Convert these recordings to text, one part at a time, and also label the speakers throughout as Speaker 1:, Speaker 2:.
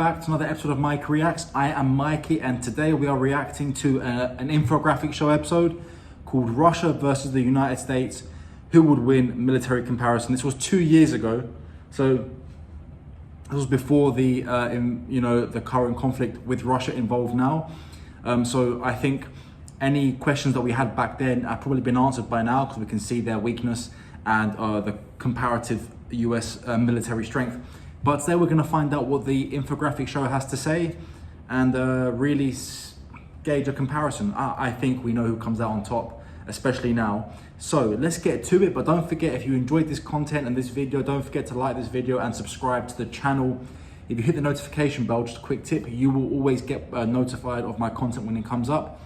Speaker 1: back to another episode of Mikey Reacts. I am Mikey, and today we are reacting to an infographic show episode called Russia versus the United States. Who would win? Military comparison. This was 2 years ago, so this was before the the current conflict with Russia involved now. So I think any questions that we had back then have probably been answered by now, because we can see their weakness and the comparative US military strength. But today we're going to find out what the infographic show has to say and really gauge a comparison. I think we know who comes out on top, especially now. So let's get to it, but don't forget, if you enjoyed this content and this video, don't forget to like this video and subscribe to the channel. If you hit the notification bell, just a quick tip, you will always get notified of my content when it comes up.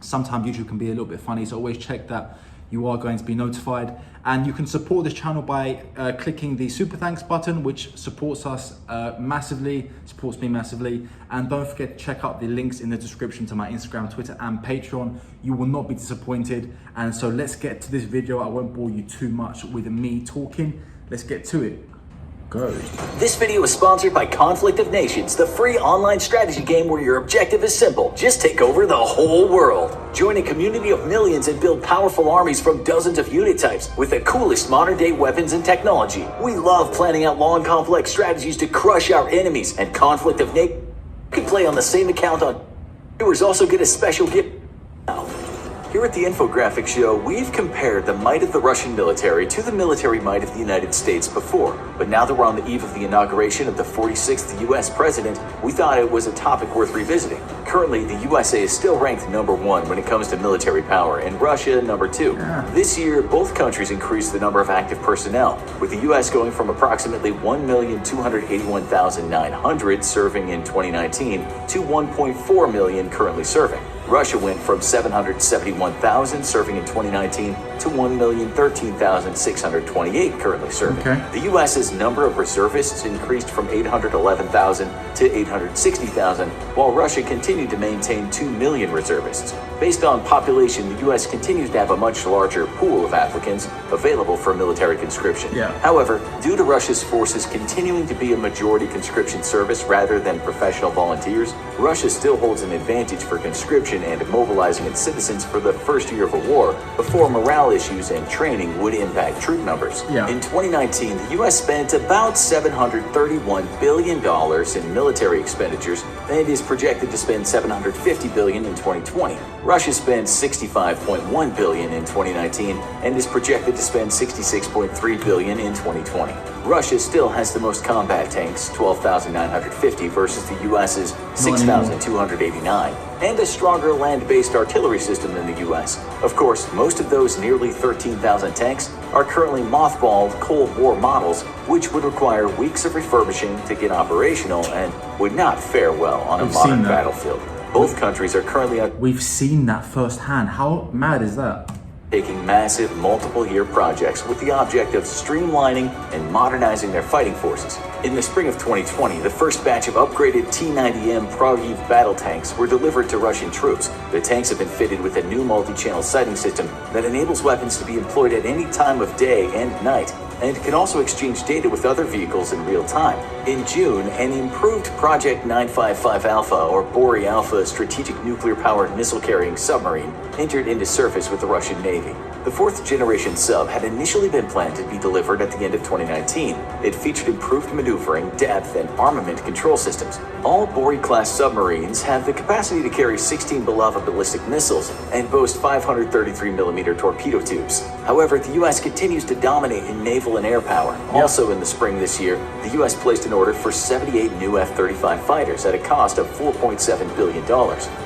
Speaker 1: Sometimes YouTube can be a little bit funny, so always check that you are going to be notified. And you can support this channel by clicking the super thanks button, which supports us massively, supports me massively. And don't forget to check out the links in the description to my Instagram, Twitter, and Patreon. You will not be disappointed. And so let's get to this video. I won't bore you too much with me talking. Let's get to it. Go.
Speaker 2: This video is sponsored by Conflict of Nations, the free online strategy game where your objective is simple: just take over the whole world. Join a community of millions and build powerful armies from dozens of unit types with the coolest modern-day weapons and technology. We love planning out long, complex strategies to crush our enemies, and Conflict of Nations can play on the same account on. Viewers also get a special gift. Here at the infographic show, we've compared the might of the Russian military to the military might of the United States before. But now that we're on the eve of the inauguration of the 46th US president, we thought it was a topic worth revisiting. Currently, the USA is still ranked #1 when it comes to military power, and Russia #2. This year, both countries increased the number of active personnel, with the US going from approximately 1,281,900 serving in 2019 to 1.4 million currently serving. Russia went from 771,000 serving in 2019 to 1,013,628 currently serving. The US's number of reservists increased from 811,000 to 860,000, while Russia continued to maintain 2 million reservists. Based on population, the US continues to have a much larger pool of applicants available for military conscription. However, due to Russia's forces continuing to be a majority conscription service rather than professional volunteers, Russia still holds an advantage for conscription and mobilizing its citizens for the first year of a war before morale issues and training would impact troop numbers. In 2019, the US spent about $731 billion in military expenditures and is projected to spend $750 billion in 2020. Russia spent $65.1 billion in 2019 and is projected to spend $66.3 billion in 2020. Russia still has the most combat tanks, 12,950 versus the US's 6,289, and a stronger land-based artillery system than the US. Of course, most of those nearly 13,000 tanks are currently mothballed Cold War models, which would require weeks of refurbishing to get operational and would not fare well on a modern battlefield. Both countries are currently
Speaker 1: We've seen that firsthand. How mad is that?
Speaker 2: Taking massive multiple-year projects with the object of streamlining and modernizing their fighting forces. In the spring of 2020, the first batch of upgraded T-90M Prague battle tanks were delivered to Russian troops. The tanks have been fitted with a new multi-channel sighting system that enables weapons to be employed at any time of day and night, and can also exchange data with other vehicles in real time. In June, an improved Project 955 Alpha, or Bory Alpha, strategic nuclear-powered missile-carrying submarine entered into service with the Russian Navy. The fourth-generation sub had initially been planned to be delivered at the end of 2019. It featured improved maneuvering, depth, and armament control systems. All Bory-class submarines have the capacity to carry 16 Bulava ballistic missiles and boast 533mm torpedo tubes. However, the U.S. continues to dominate in naval and air power. Also in the spring this year, the U.S. placed an order for 78 new F-35 fighters at a cost of $4.7 billion.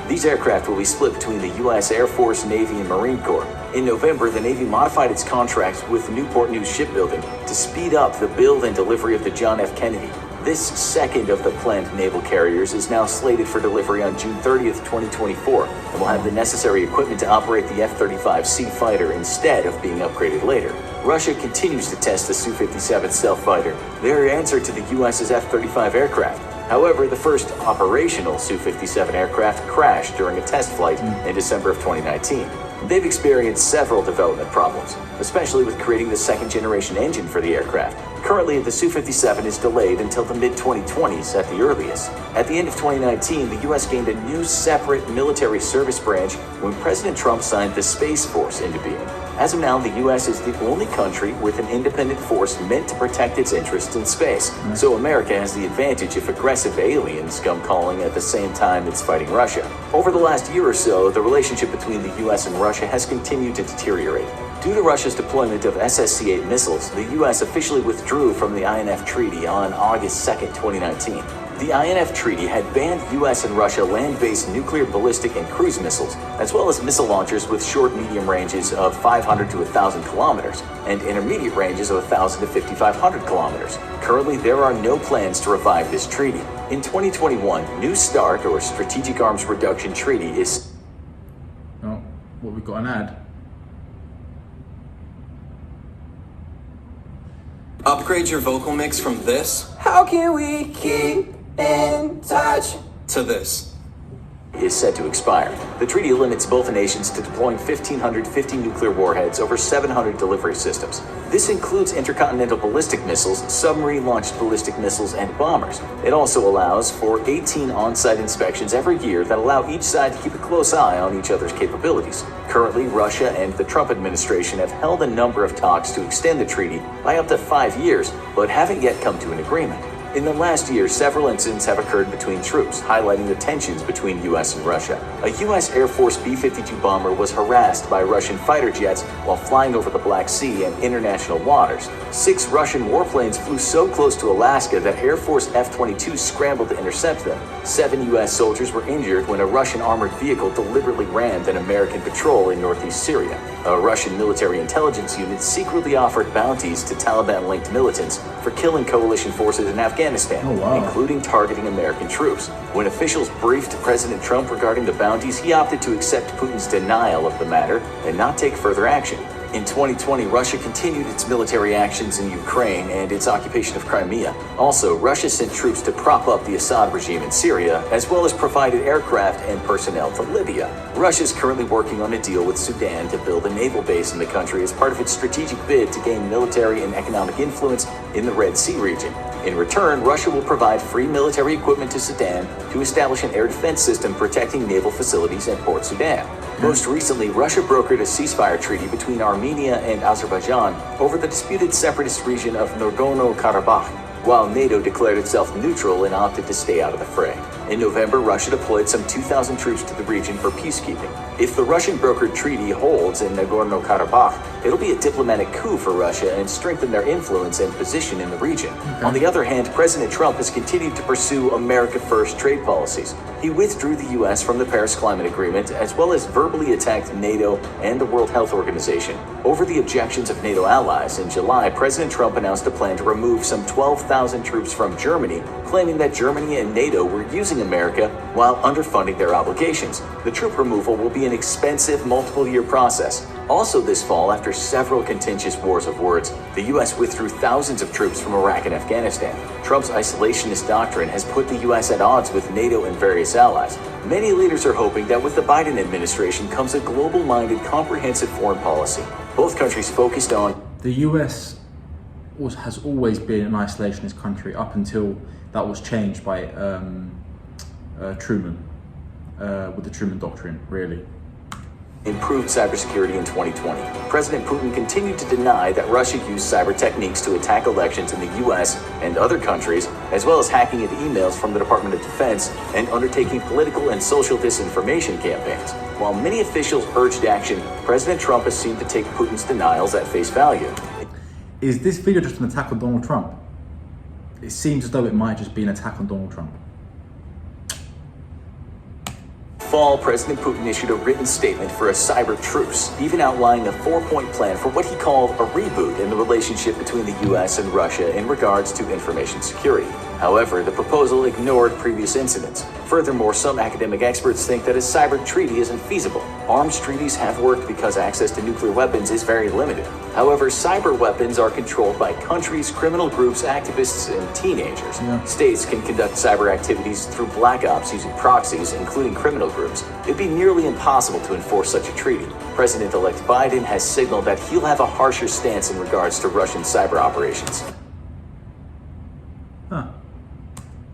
Speaker 2: These aircraft will be split between the U.S. Air Force, Navy, and Marine Corps. In November, the Navy modified its contracts with Newport News Shipbuilding to speed up the build and delivery of the John F. Kennedy. This second of the planned naval carriers is now slated for delivery on June 30th, 2024, and will have the necessary equipment to operate the F-35C fighter instead of being upgraded later. Russia continues to test the Su-57 stealth fighter, their answer to the U.S.'s F-35 aircraft. However, the first operational Su-57 aircraft crashed during a test flight in December of 2019. They've experienced several development problems, especially with creating the second-generation engine for the aircraft. Currently, the Su-57 is delayed until the mid-2020s at the earliest. At the end of 2019, the U.S. gained a new separate military service branch when President Trump signed the Space Force into being. As of now, the U.S. is the only country with an independent force meant to protect its interests in space. So America has the advantage if aggressive aliens come calling at the same time it's fighting Russia. Over the last year or so, the relationship between the U.S. and Russia has continued to deteriorate. Due to Russia's deployment of SSC-8 missiles, the U.S. officially withdrew from the INF Treaty on August 2, 2019. The INF Treaty had banned U.S. and Russia land-based nuclear, ballistic, and cruise missiles, as well as missile launchers with short-medium ranges of 500 to 1,000 kilometers, and intermediate ranges of 1,000 to 5,500 kilometers. Currently, there are no plans to revive this treaty. In 2021, New START, or Strategic Arms Reduction Treaty, is...
Speaker 1: Oh, what, we got an ad?
Speaker 3: Upgrade your vocal mix from this
Speaker 4: How can we keep in touch?
Speaker 3: to this.
Speaker 2: is set to expire. The treaty limits both nations to deploying 1,550 nuclear warheads over 700 delivery systems. This includes intercontinental ballistic missiles, submarine-launched ballistic missiles, and bombers. It also allows for 18 on-site inspections every year that allow each side to keep a close eye on each other's capabilities. Currently, Russia and the Trump administration have held a number of talks to extend the treaty by up to 5 years, but haven't yet come to an agreement. In the last year, several incidents have occurred between troops, highlighting the tensions between U.S. and Russia. A U.S. Air Force B-52 bomber was harassed by Russian fighter jets while flying over the Black Sea and international waters. 6 Russian warplanes flew so close to Alaska that Air Force F-22 scrambled to intercept them. 7 U.S. soldiers were injured when a Russian armored vehicle deliberately rammed an American patrol in northeast Syria. A Russian military intelligence unit secretly offered bounties to Taliban-linked militants for killing coalition forces in Afghanistan, including targeting American troops. When officials briefed President Trump regarding the bounties, he opted to accept Putin's denial of the matter and not take further action. In 2020, Russia continued its military actions in Ukraine and its occupation of Crimea. Also, Russia sent troops to prop up the Assad regime in Syria, as well as provided aircraft and personnel to Libya. Russia is currently working on a deal with Sudan to build a naval base in the country as part of its strategic bid to gain military and economic influence in the Red Sea region. In return, Russia will provide free military equipment to Sudan to establish an air defense system protecting naval facilities in Port Sudan. Most recently, Russia brokered a ceasefire treaty between Armenia and Azerbaijan over the disputed separatist region of Nagorno-Karabakh, while NATO declared itself neutral and opted to stay out of the fray. In November, Russia deployed some 2,000 troops to the region for peacekeeping. If the Russian-brokered treaty holds in Nagorno-Karabakh, it'll be a diplomatic coup for Russia and strengthen their influence and position in the region. On the other hand, President Trump has continued to pursue America First trade policies. He withdrew the U.S. from the Paris Climate Agreement, as well as verbally attacked NATO and the World Health Organization. Over the objections of NATO allies, in July, President Trump announced a plan to remove some 12,000 troops from Germany, claiming that Germany and NATO were using America while underfunding their obligations. The troop removal will be an expensive, multiple-year process. Also this fall, after several contentious wars of words, the U.S. withdrew thousands of troops from Iraq and Afghanistan. Trump's isolationist doctrine has put the U.S. at odds with NATO and various allies. Many leaders are hoping that with the Biden administration comes a global-minded, comprehensive foreign policy. Both countries focused on...
Speaker 1: The US has always been an isolationist country up until that was changed by Truman, with the Truman Doctrine, really.
Speaker 2: Improved cybersecurity in 2020. President Putin continued to deny that Russia used cyber techniques to attack elections in the U.S. and other countries, as well as hacking into emails from the Department of Defense and undertaking political and social disinformation campaigns. While many officials urged action, President Trump has seemed to take Putin's denials at face value.
Speaker 1: Is this video just an attack on Donald Trump? It seems as though it might just be an attack on Donald Trump.
Speaker 2: Fall, President Putin issued a written statement for a cyber truce, even outlining a 4-point plan for what he called a reboot in the relationship between the U.S. and Russia in regards to information security. However, the proposal ignored previous incidents. Furthermore, some academic experts think that a cyber treaty isn't feasible. Arms treaties have worked because access to nuclear weapons is very limited. However, cyber weapons are controlled by countries, criminal groups, activists, and teenagers. States can conduct cyber activities through black ops using proxies, including criminal groups. It'd be nearly impossible to enforce such a treaty. President-elect Biden has signaled that he'll have a harsher stance in regards to Russian cyber operations.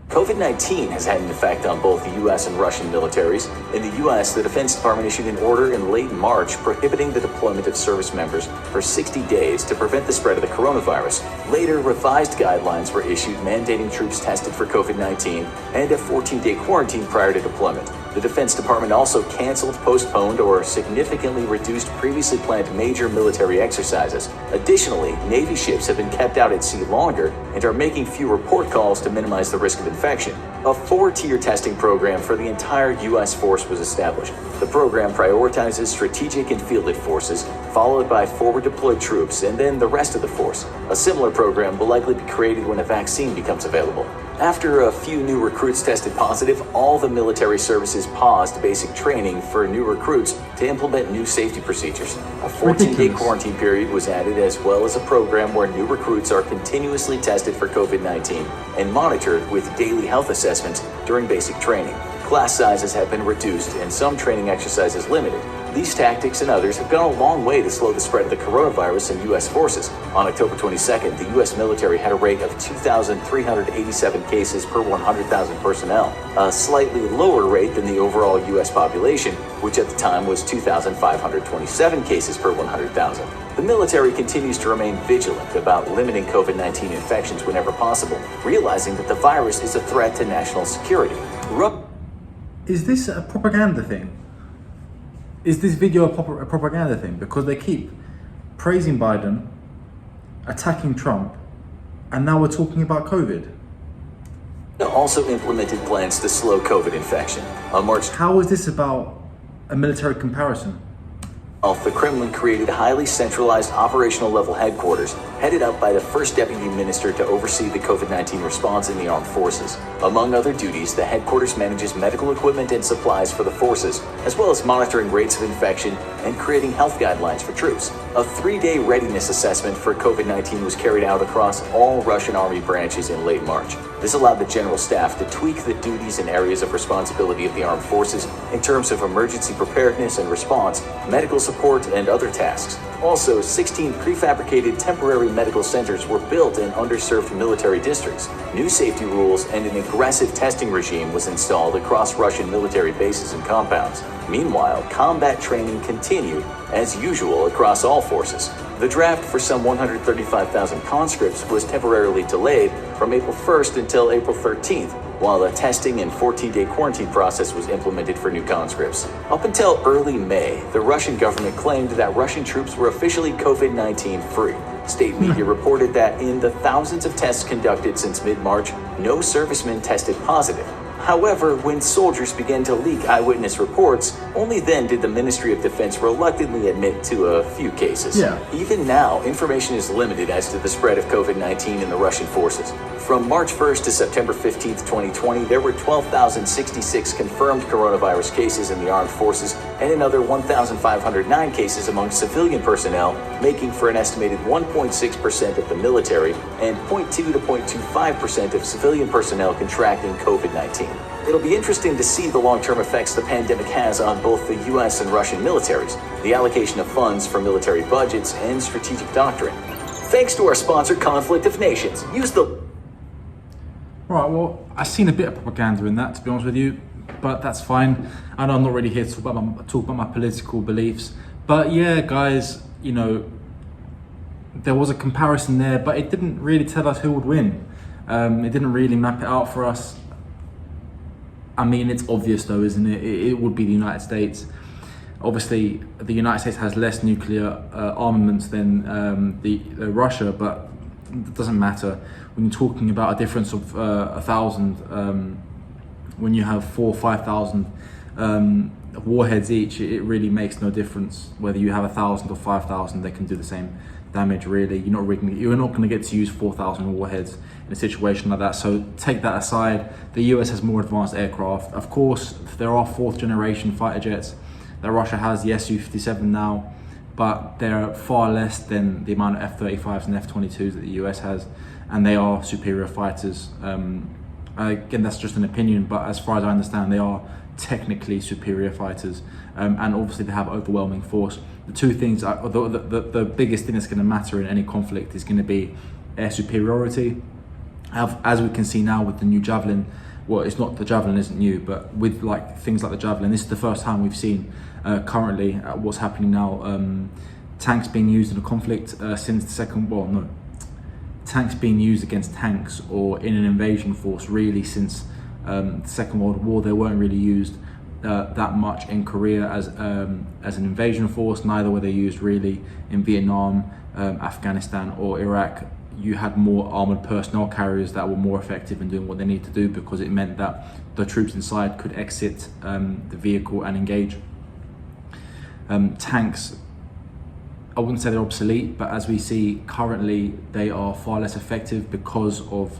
Speaker 2: COVID-19 has had an effect on both the U.S. and Russian militaries. In the U.S., the Defense Department issued an order in late March prohibiting the deployment of service members for 60 days to prevent the spread of the coronavirus. Later, revised guidelines were issued mandating troops tested for COVID-19 and a 14-day quarantine prior to deployment. The Defense Department also canceled, postponed, or significantly reduced previously planned major military exercises. Additionally, Navy ships have been kept out at sea longer and are making fewer port calls to minimize the risk of infection. A 4-tier testing program for the entire U.S. force was established. The program prioritizes strategic and fielded forces, followed by forward deployed troops, and then the rest of the force. A similar program will likely be created when a vaccine becomes available. After a few new recruits tested positive, all the military services paused basic training for new recruits to implement new safety procedures. A 14-day quarantine period was added, as well as a program where new recruits are continuously tested for COVID-19 and monitored with daily health assessments during basic training. Class sizes have been reduced and some training exercises limited. These tactics and others have gone a long way to slow the spread of the coronavirus in U.S. forces. On October 22nd, the U.S. military had a rate of 2,387 cases per 100,000 personnel, a slightly lower rate than the overall U.S. population, which at the time was 2,527 cases per 100,000. The military continues to remain vigilant about limiting COVID-19 infections whenever possible, realizing that the virus is a threat to national security.
Speaker 1: Is this a propaganda thing? Is this video a propaganda thing? Because they keep praising Biden, attacking Trump, and now we're talking about COVID.
Speaker 2: Also implemented plans to slow COVID infection. On March
Speaker 1: How is this about a military comparison?
Speaker 2: the Kremlin created highly centralized operational level headquarters headed up by the first deputy minister to oversee the COVID-19 response in the armed forces. Among other duties, the headquarters manages medical equipment and supplies for the forces, as well as monitoring rates of infection and creating health guidelines for troops. A 3-day readiness assessment for COVID-19 was carried out across all Russian army branches in late March. This allowed the general staff to tweak the duties and areas of responsibility of the armed forces in terms of emergency preparedness and response, medical support, and other tasks. Also, 16 prefabricated temporary medical centers were built in underserved military districts. New safety rules and an aggressive testing regime was installed across Russian military bases and compounds. Meanwhile, combat training continued as usual across all forces. The draft for some 135,000 conscripts was temporarily delayed from April 1st until April 13th, while a testing and 14-day quarantine process was implemented for new conscripts. Up until early May, the Russian government claimed that Russian troops were officially COVID-19 free. State media reported that in the thousands of tests conducted since mid-March, no servicemen tested positive. However, when soldiers began to leak eyewitness reports, only then did the Ministry of Defense reluctantly admit to a few cases. Even now, information is limited as to the spread of COVID-19 in the Russian forces. From March 1st to September 15th, 2020, there were 12,066 confirmed coronavirus cases in the armed forces and another 1,509 cases among civilian personnel, making for an estimated 1.6% of the military and 0.2 to 0.25% of civilian personnel contracting COVID-19. It'll be interesting to see the long-term effects the pandemic has on both the U.S. and Russian militaries, the allocation of funds for military budgets, and strategic doctrine. Thanks to our sponsor, Conflict of Nations. Use the...
Speaker 1: Right, well, I've seen a bit of propaganda in that, to be honest with you, but that's fine. I know I'm not really here to talk about my political beliefs, but yeah, guys, you know, there was a comparison there, but it didn't really tell us who would win. It didn't really map it out for us. I mean, it's obvious though, isn't it? It would be the United States. Obviously, the United States has less nuclear armaments than Russia, but it doesn't matter. When you're talking about a difference of 1,000, when you have 4,000 or 5,000 warheads each, it really makes no difference whether you have 1,000 or 5,000. They can do the same damage. Really, you're not going to get to use 4,000 warheads in a situation like that. So take that aside. The US has more advanced aircraft. Of course, there are 4th generation fighter jets that Russia has, the Su-57 now, but they're far less than the amount of F-35s and F-22s that the US has, and they are superior fighters. Again, that's just an opinion, but as far as I understand, they are technically superior fighters, and obviously they have overwhelming force. The two things, the biggest thing that's going to matter in any conflict is going to be air superiority As we can see now with the new Javelin, well, it's not, the Javelin isn't new, but with like things like the Javelin, this is the first time we've seen currently what's happening now, tanks being used in a conflict since the Second War. No, tanks being used against tanks or in an invasion force really since the Second World War. They weren't really used that much in Korea as an invasion force. Neither were they used really in Vietnam, Afghanistan or Iraq. You had more armored personnel carriers that were more effective in doing what they need to do, because it meant that the troops inside could exit the vehicle and engage. Tanks, I wouldn't say they're obsolete, but as we see currently, they are far less effective because of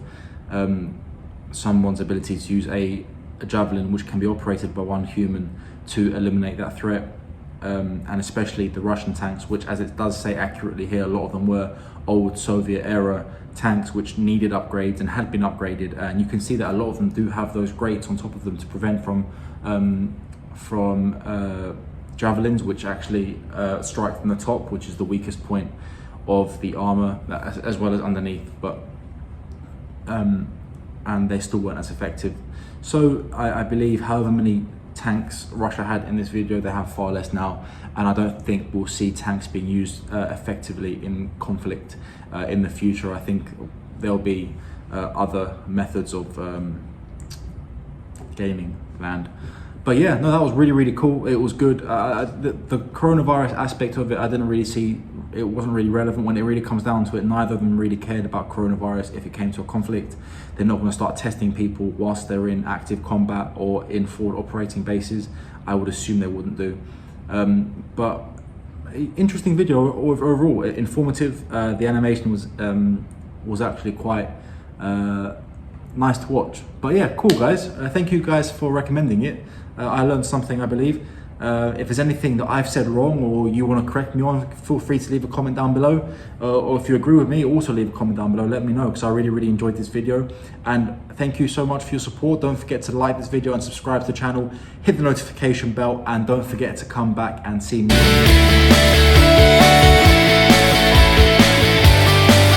Speaker 1: someone's ability to use a Javelin, which can be operated by one human, to eliminate that threat. And especially the Russian tanks, which, as it does say accurately here, a lot of them were old Soviet era tanks which needed upgrades and had been upgraded, and you can see that a lot of them do have those grates on top of them to prevent from Javelins, which actually strike from the top, which is the weakest point of the armor, as well as underneath, but and they still weren't as effective. So I believe however many tanks Russia had in this video, they have far less now, and I don't think we'll see tanks being used effectively in conflict in the future. I think there'll be other methods of gaining land. But yeah, no, that was really cool. It was good. The coronavirus aspect of it, I didn't really see, it wasn't really relevant. When it really comes down to it, neither of them really cared about coronavirus if it came to a conflict. They're not going to start testing people whilst they're in active combat or in forward operating bases. I would assume they wouldn't do. But interesting video overall, informative. The animation was actually quite nice to watch. But yeah, cool guys. Thank you guys for recommending it. I learned something, I believe. If there's anything that I've said wrong or you want to correct me on, feel free to leave a comment down below. Or if you agree with me, also leave a comment down below. Let me know, because I really enjoyed this video. And thank you so much for your support. Don't forget to like this video and subscribe to the channel. Hit the notification bell, and don't forget to come back and see me.